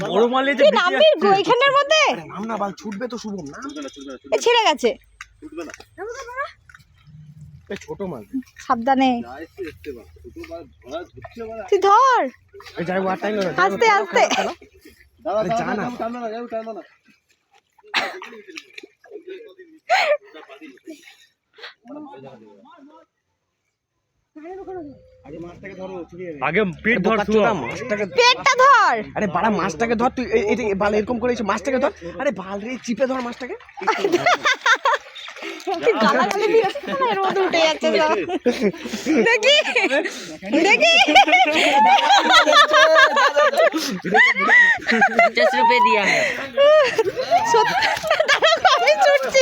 বড় মালে যে এখানের মধ্যে নাম না বাল ছুটবে তো শুভম নাম ছিঁড়ে গেছে ছোট মাল সাবধানে তুই ধর আস্তে আস্তে আগে পেট ধর পেটটা ধর আরে বাড়া মাছটাকে ধর তুই এটা বাল এরকম করে মাছটাকে ধর আরে বাল রে চিপে ধর মাছটাকে গালাগালি দিয়েছে না এর মধ্যে উঠে যাচ্ছে সব দেখি দেখি 50 रुपए दिया है সত্যি দাঁড়া আমি ছুটছি